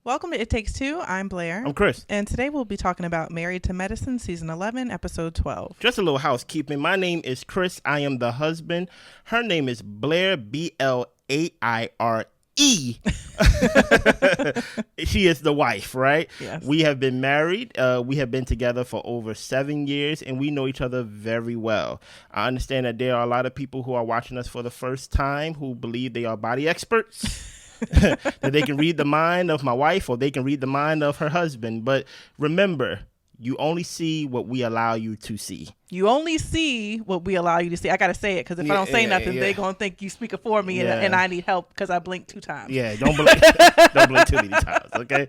Welcome to It Takes Two. I'm Blair. I'm Chris. And today we'll be talking about Married to Medicine, Season 11, Episode 12. Just a little housekeeping. My name is Chris. I am the husband. Her name is Blair, Blaire. She is the wife, right? Yes. We have been married. We have been together for over 7 years, and we know each other very well. I understand that there are a lot of people who are watching us for the first time who believe they are body experts. That they can read the mind of my wife or they can read the mind of her husband. But remember, you only see what we allow you to see. You only see what we allow you to see. I got to say it because if I don't say nothing, they're going to think you speaking for me and I need help because I blinked 2 times. Yeah, don't blink too many times, okay?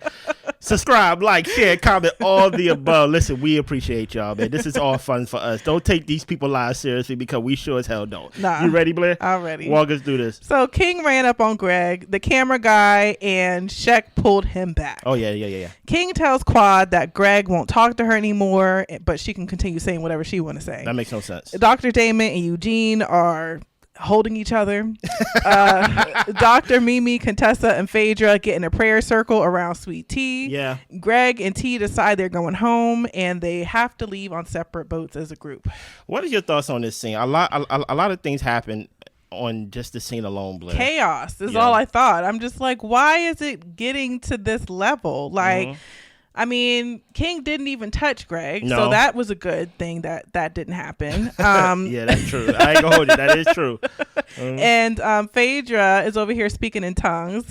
Subscribe, like, share, comment, all the above. Listen, we appreciate y'all, man. This is all fun for us. Don't take these people live seriously because we sure as hell don't. Nah. You ready, Blair? I'm ready. Walk us through this. So King ran up on Greg, the camera guy, and Shek pulled him back. Oh, yeah. King tells Quad that Greg won't talk to her anymore, but she can continue saying whatever she want to say. That makes no sense. Dr. Damon and Eugene are holding each other. Dr. Mimi, Contessa, and Phaedra get in a prayer circle around Sweet Tea. Yeah. Greg and T decide they're going home, and they have to leave on separate boats as a group. What are your thoughts on this scene? A lot of things happen on just the scene alone, Blair. Chaos is all I thought. I'm just like, why is it getting to this level? Like, I mean, King didn't even touch Greg, so that was a good thing that didn't happen. Yeah, that's true. I ain't gonna hold you. That is true. And Phaedra is over here speaking in tongues.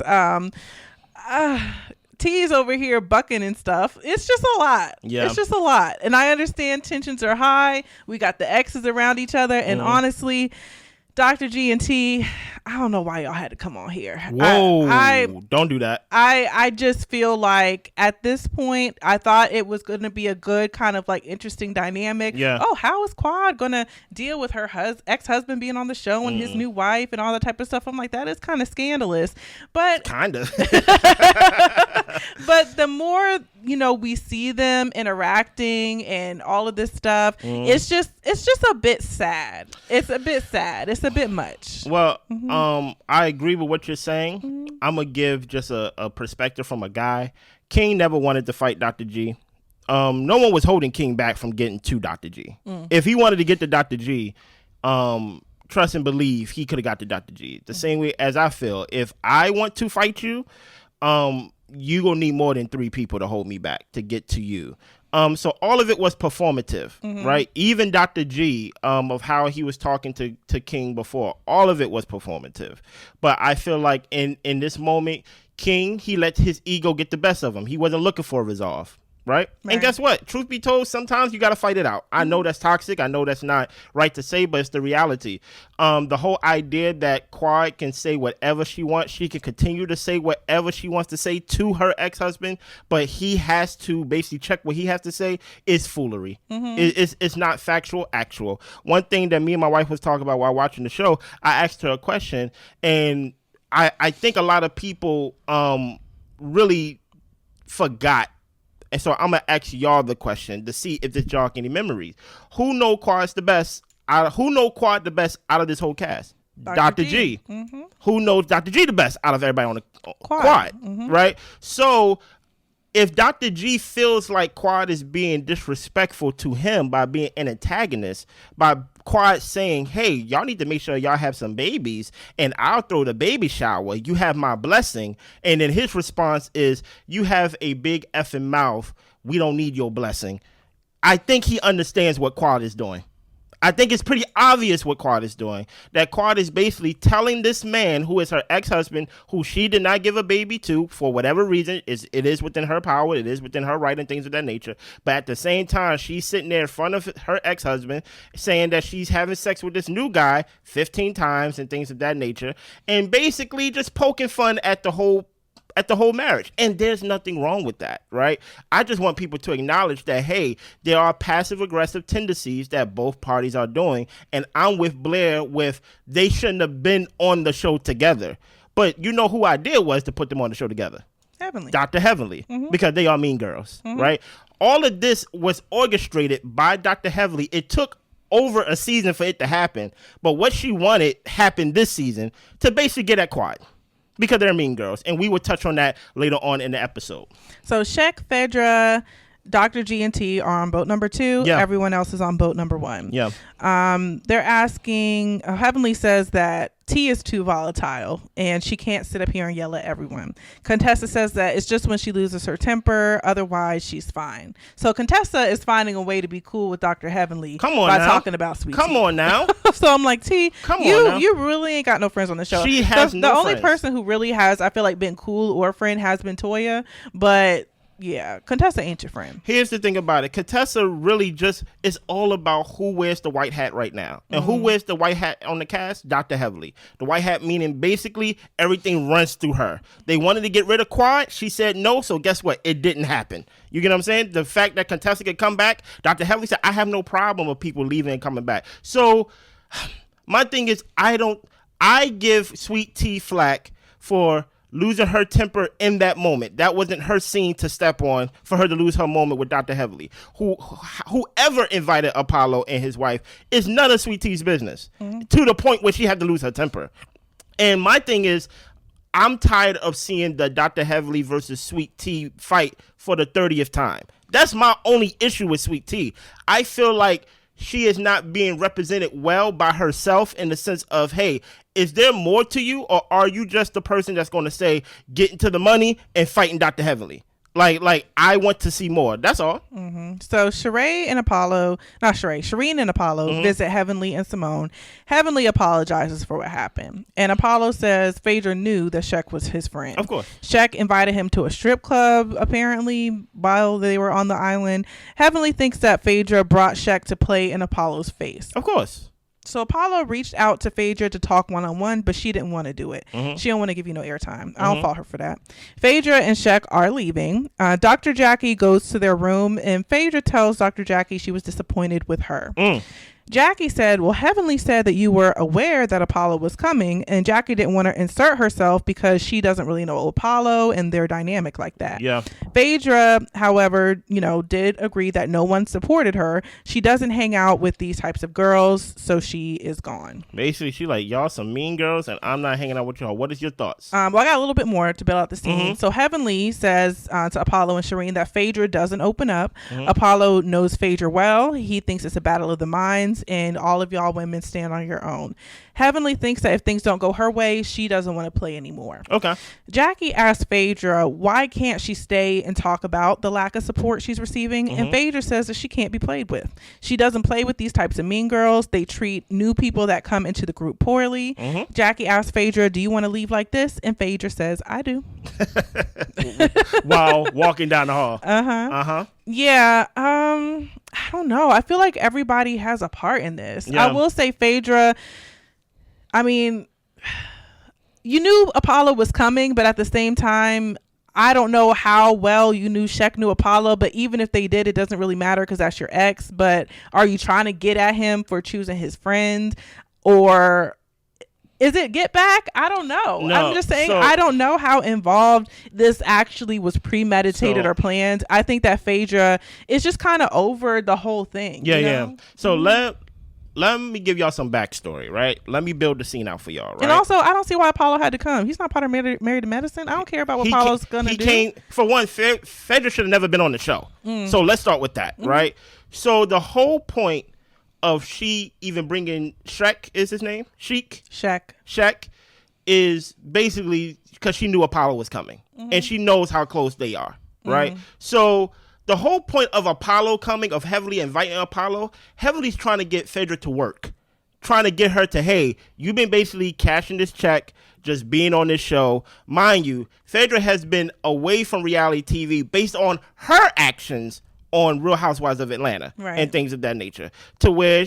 T's over here bucking and stuff. It's just a lot. Yeah. It's just a lot. And I understand tensions are high. We got the exes around each other. And honestly, Dr. G and T, I don't know why y'all had to come on here. Whoa, don't do that. I just feel like at this point, I thought it was going to be a good kind of like interesting dynamic. Yeah. Oh, how is Quad going to deal with her ex-husband being on the show and his new wife and all that type of stuff? I'm like, that is kind of scandalous. But Kind of. but the more, we see them interacting and all of this stuff, it's just a bit sad. It's a bit sad. It's a bit much. Well, I agree with what you're saying. I'm going to give just a perspective from a guy. King never wanted to fight Dr. G. No one was holding King back from getting to Dr. G. If he wanted to get to Dr. G, trust and believe he could have got to Dr. G. The same way as I feel. If I want to fight you, you gonna need more than 3 people to hold me back to get to you. So all of it was performative, right? Even Dr. G, of how he was talking to King before, all of it was performative. But I feel like in this moment, King, he let his ego get the best of him. He wasn't looking for a resolve. Right? And guess what? Truth be told, sometimes you got to fight it out. I know that's toxic. I know that's not right to say, but it's the reality. The whole idea that Quad can say whatever she wants, she can continue to say whatever she wants to say to her ex-husband, but he has to basically check what he has to say is foolery. It's not factual, actual. One thing that me and my wife was talking about while watching the show, I asked her a question, and I think a lot of people really forgot. And so I'm going to ask y'all the question to see if this jog any memories. Who know Quad the best out of this whole cast? Dr. G. Who knows Dr. G the best out of everybody on the Quad, right? So if Dr. G feels like Quad is being disrespectful to him by being an antagonist, by Quad saying, hey, y'all need to make sure y'all have some babies and I'll throw the baby shower. You have my blessing. And then his response is, you have a big effing mouth. We don't need your blessing. I think he understands what Quad is doing. I think it's pretty obvious what Quad is doing. That Quad is basically telling this man who is her ex-husband, who she did not give a baby to for whatever reason. It is within her power. It is within her right and things of that nature. But at the same time, she's sitting there in front of her ex-husband saying that she's having sex with this new guy 15 times and things of that nature. And basically just poking fun at the whole marriage. And there's nothing wrong with that, right? I just want people to acknowledge that, hey, there are passive aggressive tendencies that both parties are doing. And I'm with Blair with they shouldn't have been on the show together. But you know who I did was to put them on the show together. Heavenly. Dr. Heavenly, because they are mean girls, right? All of this was orchestrated by Dr. Heavenly. It took over a season for it to happen. But what she wanted happened this season to basically get at Quad. Because they're mean girls. And we will touch on that later on in the episode. So Shek, Phaedra, Dr. G and T are on boat number 2. Yeah. Everyone else is on boat number 1. Yeah. They're asking, Heavenly says that T is too volatile and she can't sit up here and yell at everyone. Contessa says that it's just when she loses her temper. Otherwise, she's fine. So Contessa is finding a way to be cool with Dr. Heavenly by talking about Sweet Come Tea. on now. So I'm like, T, you really ain't got no friends on the show. She has the no only friends. person who really has, I feel like, been cool or friend has been Toya. But yeah, Contessa ain't your friend. Here's the thing about it. Contessa really just is all about who wears the white hat right now. And who wears the white hat on the cast? Dr. Heavenly. The white hat meaning basically everything runs through her. They wanted to get rid of Quad. She said no. So guess what? It didn't happen. You get what I'm saying? The fact that Contessa could come back, Dr. Heavenly said, I have no problem with people leaving and coming back. So my thing is, I give Sweet Tea flack for losing her temper in that moment. That wasn't her scene to step on for her to lose her moment with Dr. Heavenly. Whoever invited Apollo and his wife is none of Sweet Tea's business, to the point where she had to lose her temper. And my thing is, I'm tired of seeing the Dr. Heavenly versus Sweet Tea fight for the 30th time. That's my only issue with Sweet Tea. I feel like she is not being represented well by herself in the sense of, hey, is there more to you, or are you just the person that's going to say, getting to the money and fighting Dr. Heavenly? Like I want to see more. That's all. So Shireen and Apollo visit Heavenly and Simone. Heavenly apologizes for what happened. And Apollo says Phaedra knew that Shek was his friend. Of course. Shek invited him to a strip club, apparently, while they were on the island. Heavenly thinks that Phaedra brought Shek to play in Apollo's face. Of course. So Apollo reached out to Phaedra to talk one-on-one, but she didn't want to do it. She don't want to give you no airtime. I don't fault her for that. Phaedra and Shek are leaving. Dr. Jackie goes to their room, and Phaedra tells Dr. Jackie she was disappointed with her. Jackie said, well, Heavenly said that you were aware that Apollo was coming, and Jackie didn't want to insert herself because she doesn't really know Apollo and their dynamic like that. Yeah. Phaedra, however, did agree that no one supported her. She doesn't hang out with these types of girls, so she is gone. Basically, she like, y'all some mean girls, and I'm not hanging out with y'all. What is your thoughts? Well, I got a little bit more to build out the scene. So Heavenly says to Apollo and Shireen that Phaedra doesn't open up. Apollo knows Phaedra well. He thinks it's a battle of the minds, and all of y'all women stand on your own. Heavenly thinks that if things don't go her way, she doesn't want to play anymore. Okay. Jackie asked Phaedra why can't she stay and talk about the lack of support she's receiving, and Phaedra says that she can't be played with. She doesn't play with these types of mean girls. They treat new people that come into the group poorly. Jackie asked Phaedra, do you want to leave like this? And Phaedra says, I do. While walking down the hall. Yeah, I don't know. I feel like everybody has a part in this. Yeah. I will say Phaedra, I mean, you knew Apollo was coming, but at the same time, I don't know how well you knew Shek knew Apollo, but even if they did, it doesn't really matter because that's your ex. But are you trying to get at him for choosing his friend, or is it get back? I don't know. No, I'm just saying, I don't know how involved this actually was premeditated or planned. I think that Phaedra is just kind of over the whole thing. Yeah. So let me give y'all some backstory, right? Let me build the scene out for y'all, right? And also, I don't see why Apollo had to come. He's not part of Married to Medicine. I don't care about what Apollo's going to do. He came, for one, Phaedra should have never been on the show. So let's start with that, right? So the whole point of she even bringing Shek is his name? Shek is basically because she knew Apollo was coming. And she knows how close they are, right? So the whole point of Apollo coming, of Heavenly inviting Apollo, Heavenly's trying to get Phaedra to work. Trying to get her to, hey, you've been basically cashing this check, just being on this show. Mind you, Phaedra has been away from reality TV based on her actions on Real Housewives of Atlanta and things of that nature. To where,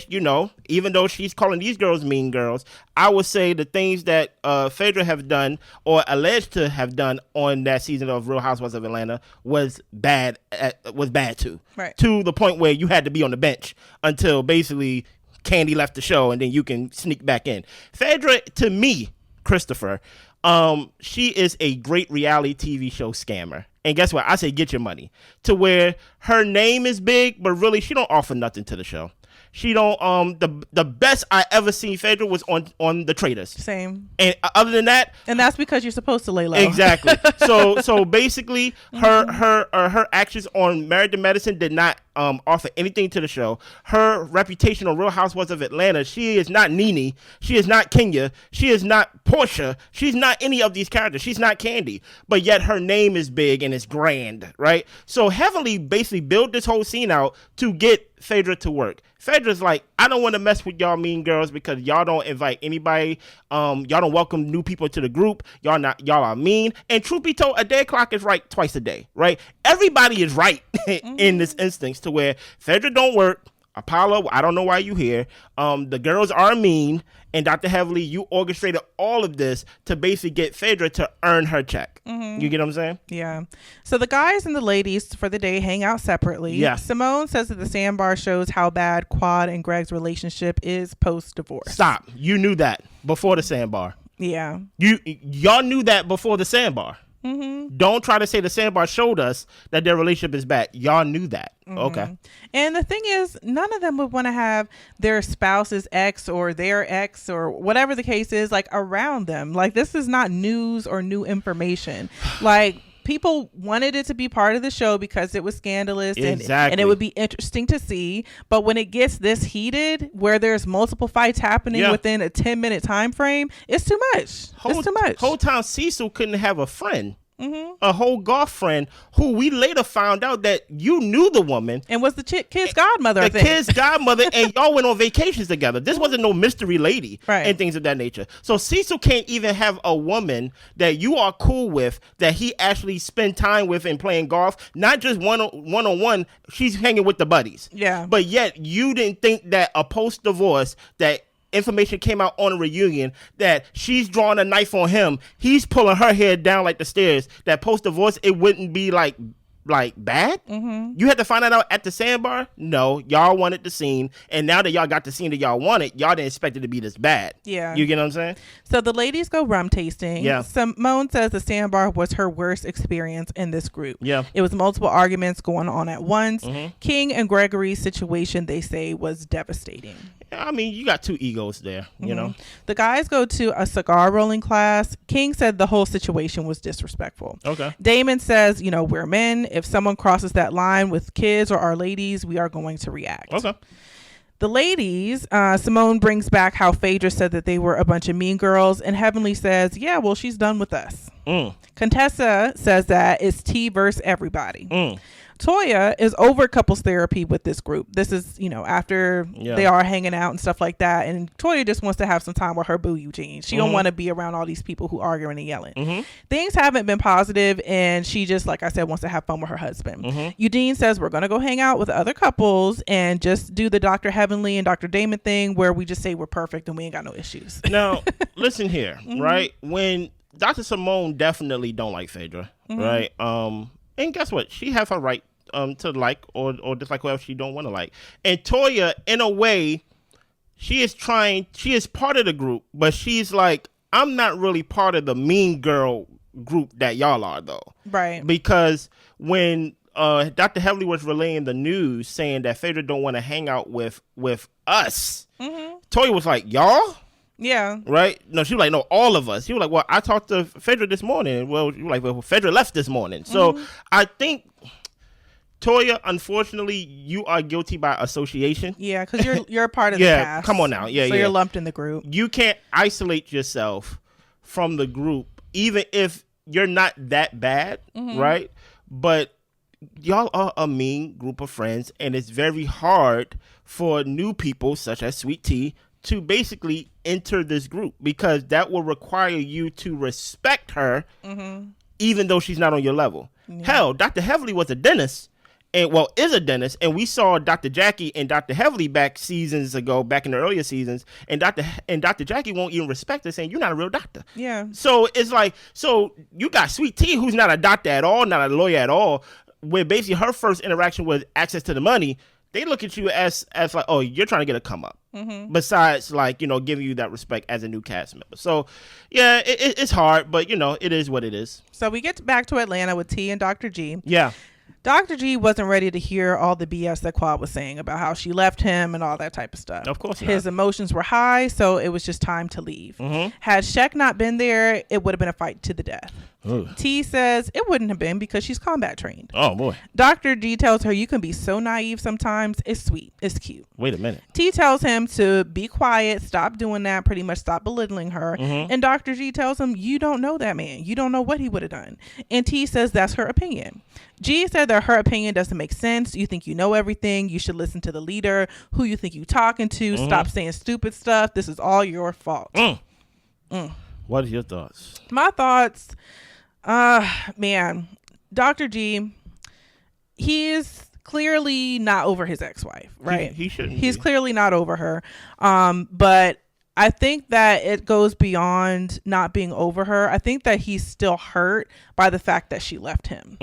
even though she's calling these girls mean girls, I would say the things that Phaedra have done or alleged to have done on that season of Real Housewives of Atlanta was bad too. Right. To the point where you had to be on the bench until basically Candy left the show and then you can sneak back in. Phaedra, to me, Christopher, she is a great reality TV show scammer. And guess what? I say get your money. To where her name is big, but really she don't offer nothing to the show. She don't the best I ever seen Phaedra was on the Traitors. Same. And other than that, and that's because you're supposed to lay low. Exactly. So basically, her actions on Married to Medicine did not offer anything to the show. Her reputation on Real Housewives of Atlanta, she is not Nene, she is not Kenya, she is not Portia, she's not any of these characters. She's not Candy, but yet her name is big and it's grand, right? So Heavenly basically built this whole scene out to get Phaedra to work. Phaedra's like, I don't want to mess with y'all mean girls because y'all don't invite anybody. Y'all don't welcome new people to the group. Y'all are mean. And truth be told, a day clock is right twice a day, right? Everybody is right in this instance to where Phaedra don't work. Apollo, I don't know why you here. The girls are mean. And Dr. Heavily, you orchestrated all of this to basically get Phaedra to earn her check. You get what I'm saying? Yeah. So the guys and the ladies for the day hang out separately. Yeah. Simone says that the Sandbar shows how bad Quad and Greg's relationship is post-divorce. Stop. You knew that before the Sandbar. Yeah. Y'all knew that before the Sandbar. Don't try to say the Sandbar showed us that their relationship is bad. Y'all knew that. Okay. And the thing is, none of them would want to have their spouse's ex or their ex or whatever the case is, like, around them. Like, this is not news or new information. Like, people wanted it to be part of the show because it was scandalous and it would be interesting to see. But when it gets this heated, where there's multiple fights happening within a 10-minute time frame, it's too much. It's too much. Whole time Cecil couldn't have a friend. A whole golf friend who we later found out that you knew the woman and was the kid's godmother. I think. Kid's godmother, and y'all went on vacations together. This wasn't no mystery lady and things of that nature. So Cecil can't even have a woman that you are cool with that he actually spend time with and playing golf. Not just one-on-one. She's hanging with the buddies. Yeah. But yet you didn't think that a post divorce that information came out on a reunion that she's drawing a knife on him, he's pulling her hair down like the stairs, that post divorce it wouldn't be like bad. You had to find that out at the Sandbar. No, y'all wanted the scene, and now that y'all got the scene that y'all wanted, y'all didn't expect it to be this bad. Yeah, you get what I'm saying? So the ladies go rum tasting. Yeah. Simone says the Sandbar was her worst experience in this group. Yeah, it was multiple arguments going on at once. King and Gregory's situation, they say, was devastating. I mean, you got two egos there, you know. The guys go to a cigar rolling class. King said the whole situation was disrespectful. Okay. Damon says, we're men. If someone crosses that line with kids or our ladies, we are going to react. Okay. The ladies, Simone brings back how Phaedra said that they were a bunch of mean girls, and Heavenly says, yeah, well, she's done with us. Contessa says that it's T versus everybody. Toya is over couples therapy with this group. This is, after they are hanging out and stuff like that. And Toya just wants to have some time with her boo Eugene. She don't want to be around all these people who arguing and yelling. Things haven't been positive, and she just, like I said, wants to have fun with her husband. Eugene says we're going to go hang out with other couples and just do the Dr. Heavenly and Dr. Damon thing where we just say we're perfect and we ain't got no issues. Now, listen here, right? When Dr. Simone definitely don't like Phaedra, right? And guess what? She has her right to like or dislike whoever she don't want to like. And Toya, in a way, she is part of the group, but she's like, I'm not really part of the mean girl group that y'all are, though. Right. Because when Dr. Heavily was relaying the news saying that Phaedra don't want to hang out with us, Toya was like, y'all? Yeah. Right? No, she was like, no, all of us. She was like, well, I talked to Phaedra this morning. Well, you were like, well, Phaedra left this morning. So I think, Toya, unfortunately, you are guilty by association. Yeah, because you're a part of the cast. Come on now. Yeah, so you're lumped in the group. You can't isolate yourself from the group, even if you're not that bad, right? But y'all are a mean group of friends, and it's very hard for new people, such as Sweet Tea, to basically enter this group, because that will require you to respect her, even though she's not on your level. Hell, Dr. Heavily was a dentist, is a dentist, and we saw Dr. Jackie and Dr. Heavily back seasons ago, back in the earlier seasons, and Dr. Jackie won't even respect her, saying you're not a real doctor. Yeah. So it's like, so you got Sweet Tea, who's not a doctor at all, not a lawyer at all, where basically her first interaction was access to the money. They look at you as like, oh, you're trying to get a come up. Besides, like, giving you that respect as a new cast member. So, yeah, it's hard, but, it is what it is. So we get back to Atlanta with T and Dr. G. Yeah. Dr. G wasn't ready to hear all the BS that Quad was saying about how she left him and all that type of stuff. Of course not. His emotions were high, so it was just time to leave. Had Shek not been there, it would have been a fight to the death. Ugh. T says it wouldn't have been because she's combat trained. Oh, boy. Dr. G tells her, you can be so naive sometimes. It's sweet. It's cute. Wait a minute. T tells him to be quiet, stop doing that, pretty much stop belittling her. And Dr. G tells him, you don't know that man. You don't know what he would have done. And T says that's her opinion. G said that her opinion doesn't make sense. You think you know everything. You should listen to the leader. Who you think you talking to. Stop saying stupid stuff. This is all your fault. What are your thoughts? My thoughts, man, Dr. G, he is clearly not over his ex-wife, right? He shouldn't. He's clearly not over her. But I think that it goes beyond not being over her. I think that he's still hurt by the fact that she left him.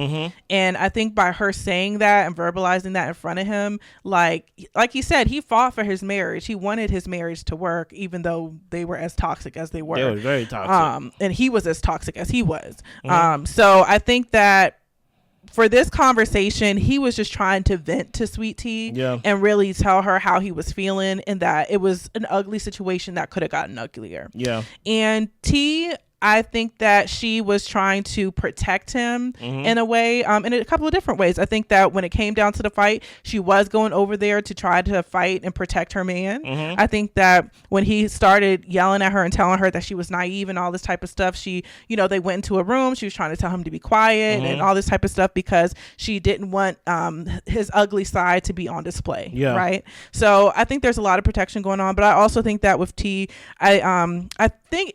And I think by her saying that and verbalizing that in front of him, like he said, he fought for his marriage. He wanted his marriage to work, even though they were as toxic as they were. They were very toxic. And he was as toxic as he was. So I think that for this conversation, he was just trying to vent to Sweet Tea and really tell her how he was feeling and that it was an ugly situation that could have gotten uglier. And T, I think that she was trying to protect him in a way, in a couple of different ways. I think that when it came down to the fight, she was going over there to try to fight and protect her man. I think that when he started yelling at her and telling her that she was naive and all this type of stuff, she, they went into a room. She was trying to tell him to be quiet and all this type of stuff because she didn't want his ugly side to be on display. Right. So I think there's a lot of protection going on, but I also think that with T, I think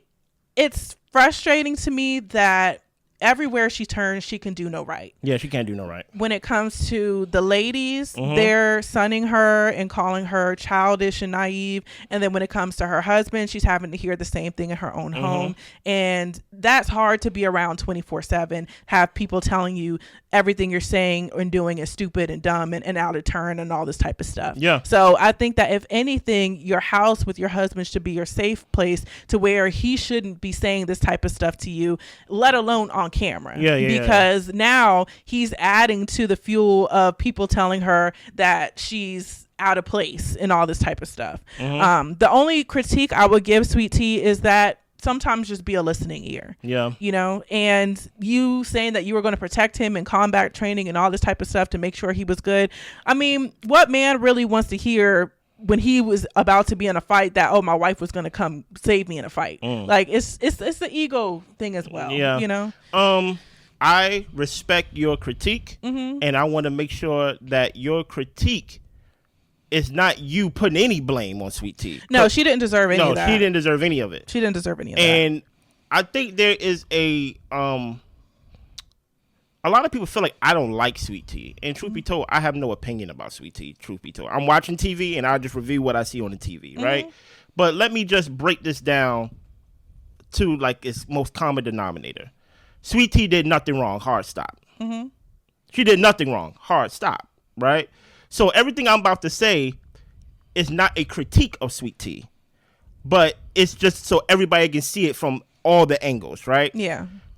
it's frustrating to me that everywhere she turns, she can do no right. Yeah, she can't do no right. When it comes to the ladies, they're sunning her and calling her childish and naive. And then when it comes to her husband, she's having to hear the same thing in her own home. And that's hard to be around 24/7, have people telling you everything you're saying and doing is stupid and dumb and out of turn and all this type of stuff. So I think that if anything, your house with your husband should be your safe place to where he shouldn't be saying this type of stuff to you, let alone on camera. Because now he's adding to the fuel of people telling her that she's out of place and all this type of stuff. The only critique I would give Sweet Tea is that sometimes just be a listening ear. And you saying that you were going to protect him in combat training and all this type of stuff to make sure he was good. I mean, what man really wants to hear when he was about to be in a fight that, oh, my wife was going to come save me in a fight? Like it's the ego thing as well. I respect your critique, and I want to make sure that your critique is not you putting any blame on Sweet Tea. No, she didn't deserve any of that. No, she didn't deserve any of it. She didn't deserve any of that. And I think there is a lot of people feel like I don't like Sweet Tea. And truth be told, I have no opinion about Sweet Tea, truth be told. I'm watching TV, and I just review what I see on the TV, right? But let me just break this down to, like, its most common denominator. Sweet Tea did nothing wrong. Hard stop. She did nothing wrong. Hard stop, right? So everything I'm about to say is not a critique of Sweet Tea, but it's just so everybody can see it from all the angles, right?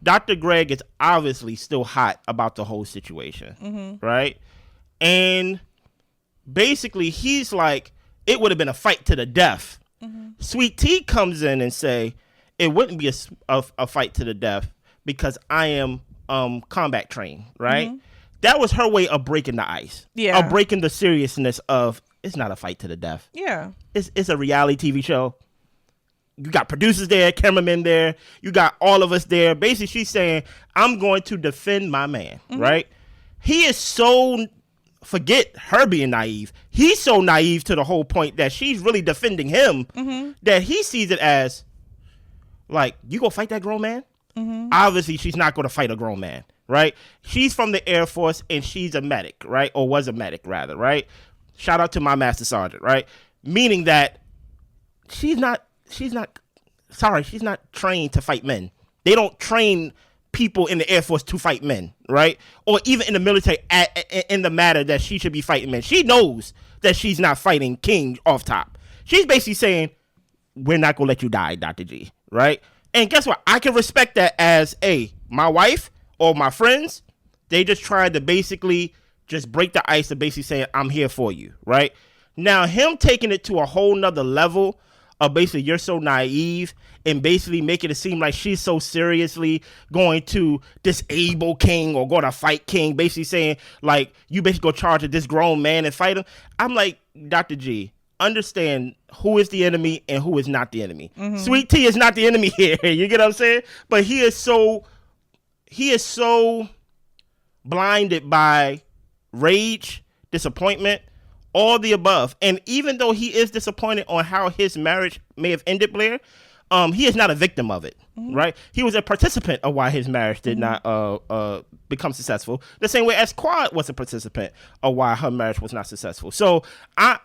Dr. Greg is obviously still hot about the whole situation, right? And basically he's like, it would have been a fight to the death. Sweet Tea comes in and say, it wouldn't be a fight to the death because I am combat trained, right? That was her way of breaking the ice. Of breaking the seriousness of, it's not a fight to the death. It's a reality TV show. You got producers there, cameramen there. You got all of us there. Basically, she's saying, I'm going to defend my man, right? He is so, forget her being naive. He's so naive to the whole point that she's really defending him that he sees it as, like, you gonna fight that grown man? Obviously, she's not going to fight a grown man, right? She's from the Air Force, and she's a medic, right? Or was a medic, rather, right? Shout out to my master sergeant, right? Meaning that she's not trained to fight men. They don't train people in the Air Force to fight men, right? Or even in the military in the matter that she should be fighting men. She knows that she's not fighting King off top. She's basically saying, we're not going to let you die, Dr. G, right? And guess what? I can respect that as, my wife or my friends, They just tried to basically just break the ice and basically saying, I'm here for you, right? Now, him taking it to a whole nother level of basically you're so naive and basically making it seem like she's so seriously going to disable King or going to fight King, basically saying like you basically go charge at this grown man and fight him. I'm like, Dr. G, understand who is the enemy and who is not the enemy. Sweet Tea is not the enemy here. You get what I'm saying? But he is so blinded by rage, disappointment, all the above. And even though he is disappointed on how his marriage may have ended, Blair, he is not a victim of it, right? He was a participant of why his marriage did not become successful. The same way as Quad was a participant of why her marriage was not successful. So I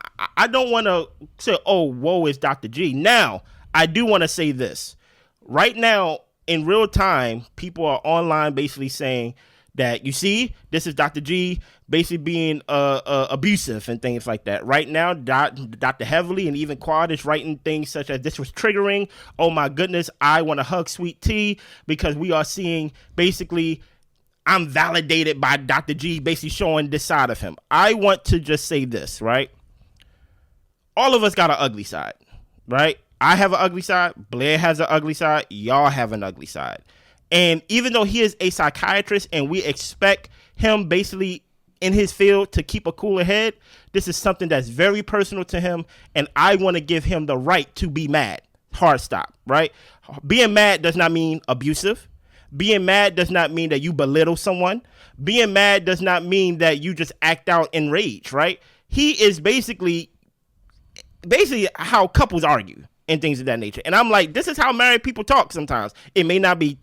don't want to say, oh, woe is Dr. G. Now, I do want to say this. Right now, in real time, people are online basically saying that, you see, this is Dr. G basically being abusive and things like that. Right now, Dr. Heavily and even Quad is writing things such as, this was triggering. Oh my goodness, I want to hug Sweet Tea because we are seeing basically I'm validated by Dr. G basically showing this side of him. I want to just say this, right? All of us got an ugly side, right? I have an ugly side. Blair has an ugly side. Y'all have an ugly side. And even though he is a psychiatrist and we expect him basically in his field to keep a cooler head, this is something that's very personal to him. And I want to give him the right to be mad. Hard stop, right? Being mad does not mean abusive. Being mad does not mean that you belittle someone. Being mad does not mean that you just act out in rage, right? He is basically how couples argue and things of that nature. And I'm like, this is how married people talk sometimes. It may not be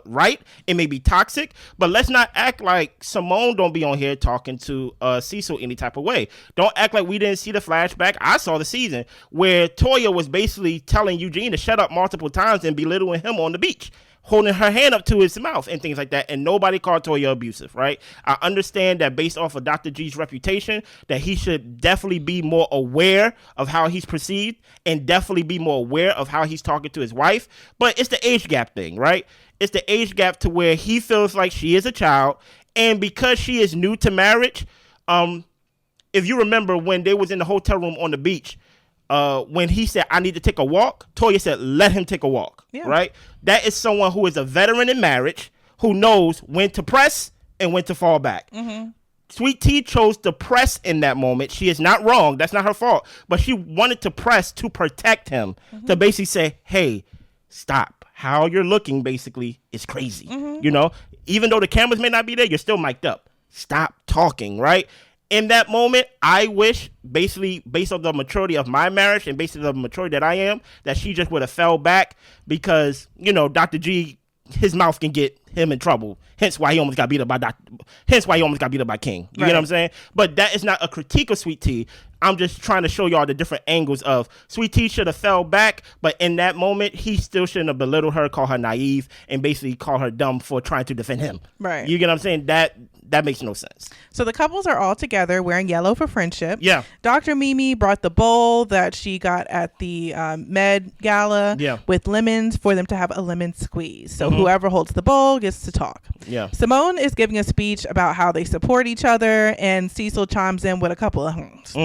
right. It may be toxic, but let's not act like Simone don't be on here talking to Cecil any type of way. Don't act like we didn't see the flashback. I saw the season where Toya was basically telling Eugene to shut up multiple times and belittling him on the beach, holding her hand up to his mouth and things like that, and nobody called Toya abusive, right? I understand that based off of Dr. G's reputation, that he should definitely be more aware of how he's perceived and definitely be more aware of how he's talking to his wife, but it's the age gap thing, right? It's the age gap to where he feels like she is a child, and because she is new to marriage, if you remember when they was in the hotel room on the beach, when he said, I need to take a walk, Toya said, let him take a walk, right? That is someone who is a veteran in marriage, who knows when to press and when to fall back. Sweet Tea chose to press in that moment. She is not wrong. That's not her fault. But she wanted to press to protect him, to basically say, hey, stop. How you're looking basically is crazy. You know, even though the cameras may not be there, you're still mic'd up. Stop talking, right? In that moment, I wish, basically, based on the maturity of my marriage and based on the maturity that I am, that she just would have fell back because, you know, Dr. G, his mouth can get him in trouble. Hence why he almost got beat up by King. You get what I'm saying? But that is not a critique of Sweet Tea. I'm just trying to show y'all the different angles of Sweet Tea should have fell back, but in that moment, he still shouldn't have belittled her, call her naive, and basically call her dumb for trying to defend him. Right. You get what I'm saying? That makes no sense. So the couples are all together wearing yellow for friendship. Yeah. Dr. Mimi brought the bowl that she got at the Med Gala with lemons for them to have a lemon squeeze. So whoever holds the bowl gets to talk. Yeah. Simone is giving a speech about how they support each other, and Cecil chimes in with a couple of hums.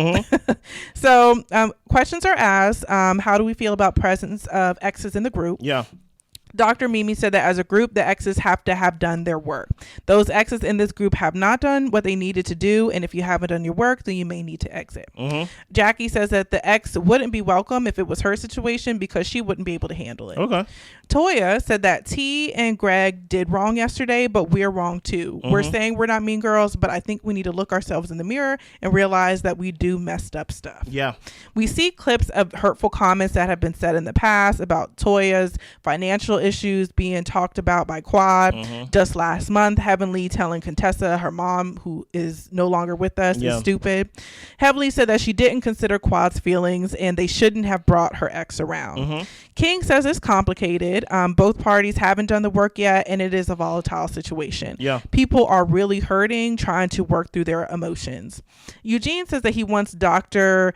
So questions are asked. How do we feel about presence of exes in the group? Yeah. Dr. Mimi said that as a group, the exes have to have done their work. Those exes in this group have not done what they needed to do, and if you haven't done your work, then you may need to exit. Jackie says that the ex wouldn't be welcome if it was her situation because she wouldn't be able to handle it. Okay. Toya said that T and Greg did wrong yesterday, but we're wrong too. We're saying we're not mean girls, but I think we need to look ourselves in the mirror and realize that we do messed up stuff. Yeah. We see clips of hurtful comments that have been said in the past about Toya's financial issues being talked about by Quad. Just last month, Heavenly telling Contessa her mom, who is no longer with us, is stupid. Heavenly said that she didn't consider Quad's feelings and they shouldn't have brought her ex around. King says it's complicated. Both parties haven't done the work yet, and it is a volatile situation. Yeah. People are really hurting, trying to work through their emotions. Eugene says that he wants Dr.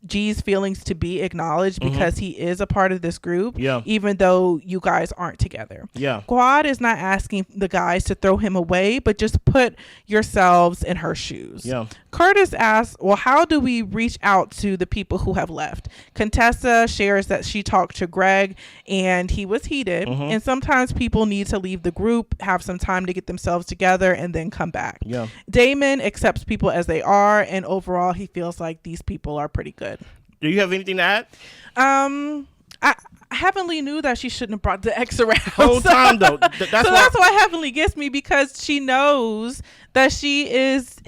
G's feelings to be acknowledged because he is a part of this group, even though you guys aren't together. Yeah. Quad is not asking the guys to throw him away, but just put yourselves in her shoes. Yeah. Curtis asks, well, how do we reach out to the people who have left? Contessa shares that she talked to Greg and he was heated. And sometimes people need to leave the group, have some time to get themselves together, and then come back. Yeah. Damon accepts people as they are, and overall he feels like these people are pretty good. Do you have anything to add? Heavenly knew that she shouldn't have brought the ex around whole time though. That's why Heavenly gets me, because she knows that she is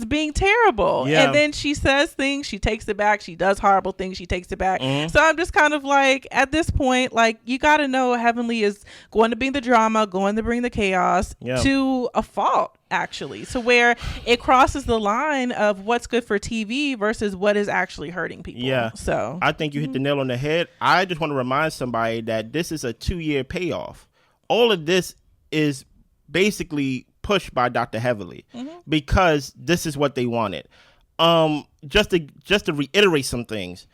being terrible. And then she says things, she takes it back, she does horrible things, she takes it back. So I'm just kind of like, at this point, like, you got to know Heavenly is going to bring the drama, going to bring the chaos to a fault, actually, to where it crosses the line of what's good for TV versus what is actually hurting people. So I think you hit the nail on the head. I just want to remind somebody that this is a 2-year payoff. All of this is basically pushed by Dr. Heavenly because this is what they wanted. Just to reiterate some things.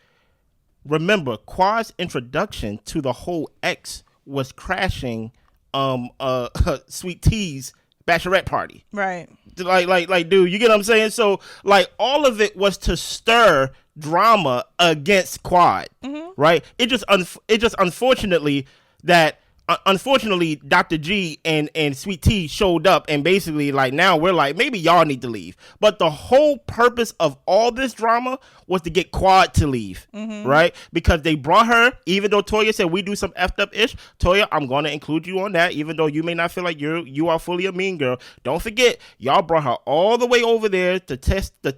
Remember, Quad's introduction to the whole X was crashing Sweet T's bachelorette party. Right. Like, dude, you get what I'm saying? So, like, all of it was to stir drama against Quad, right? It just unfortunately that. Unfortunately, Dr. G and Sweet T showed up, and basically, like, now we're like, maybe y'all need to leave. But the whole purpose of all this drama was to get Quad to leave, right? Because they brought her, even though Toya said we do some effed up ish. Toya, I'm going to include you on that, even though you may not feel like you are fully a mean girl. Don't forget, y'all brought her all the way over there to taste the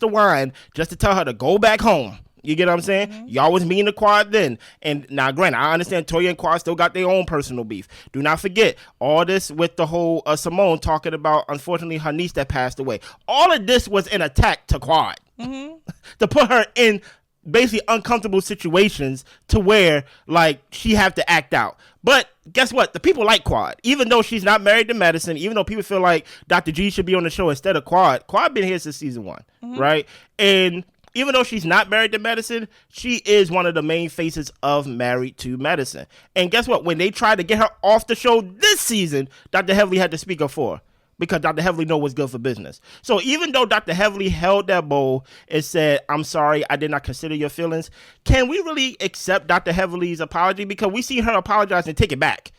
wine, just to tell her to go back home. You get what I'm saying? Y'all was mean to Quad then. And now, granted, I understand Toya and Quad still got their own personal beef. Do not forget, all this with the whole Simone talking about, unfortunately, her niece that passed away. All of this was an attack to Quad. To put her in basically uncomfortable situations to where, like, she have to act out. But guess what? The people like Quad. Even though she's not married to Madison, even though people feel like Dr. G should be on the show instead of Quad been here since season 1, right? And even though she's not married to Madison, she is one of the main faces of Married to Madison. And guess what? When they tried to get her off the show this season, Dr. Heavenly had to speak up for her, because Dr. Heavenly knows what's good for business. So even though Dr. Heavenly held that bowl and said, I'm sorry, I did not consider your feelings, can we really accept Dr. Heavenly's apology? Because we see her apologize and take it back.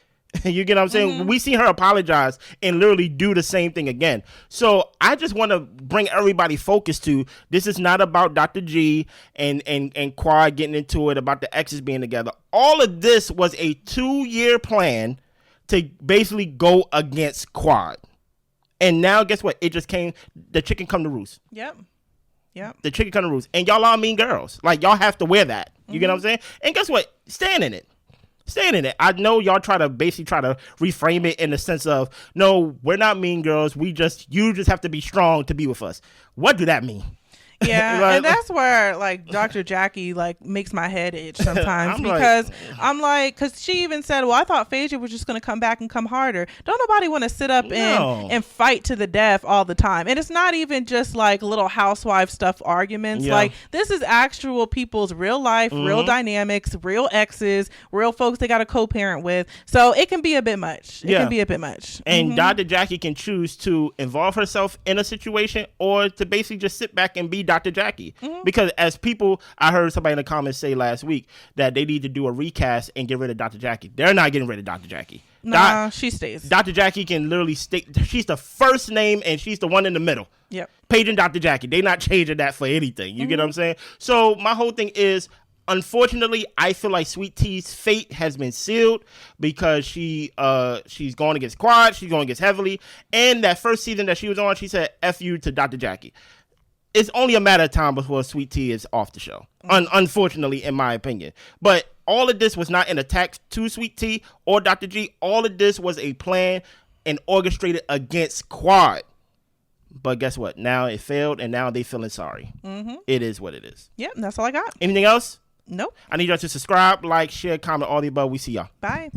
You get what I'm saying? We see her apologize and literally do the same thing again. So I just want to bring everybody focused to, this is not about Dr. G and Quad getting into it, about the exes being together. All of this was a 2-year plan to basically go against Quad. And now guess what? It just came, the chicken come to roost. Yep. The chicken come to roost. And y'all are mean girls. Like, y'all have to wear that. You get what I'm saying? And guess what? Stand in it. I know y'all try to reframe it in the sense of, no, we're not mean girls. You just have to be strong to be with us. What do that mean? Yeah, and that's where, like, Dr. Jackie, like, makes my head itch sometimes because she even said, well, I thought Phaedra was just going to come back and come harder. Don't nobody want to sit up and fight to the death all the time. And it's not even just like little housewife stuff arguments. Like, this is actual people's real life, real dynamics, real exes, real folks they got a co-parent with. So it can be a bit much. And Dr. Jackie can choose to involve herself in a situation or to basically just sit back and be Dr. Jackie. Because as people, I heard somebody in the comments say last week that they need to do a recast and get rid of Dr. Jackie. They're not getting rid of Dr. Jackie. Nah, she stays. Dr. Jackie can literally stay. She's the first name and she's the one in the middle. Yep. Paige and Dr. Jackie. They're not changing that for anything. You get what I'm saying? So my whole thing is, unfortunately, I feel like Sweet T's fate has been sealed because she's going against Quad, she's going against Heavenly, and that first season that she was on, she said F you to Dr. Jackie. It's only a matter of time before Sweet T is off the show, unfortunately, in my opinion. But all of this was not an attack to Sweet T or Dr. G. All of this was a plan and orchestrated against Quad. But guess what? Now it failed, and now they feeling sorry. It is what it is. Yep, that's all I got. Anything else? Nope. I need y'all to subscribe, like, share, comment, all the above. We see y'all. Bye.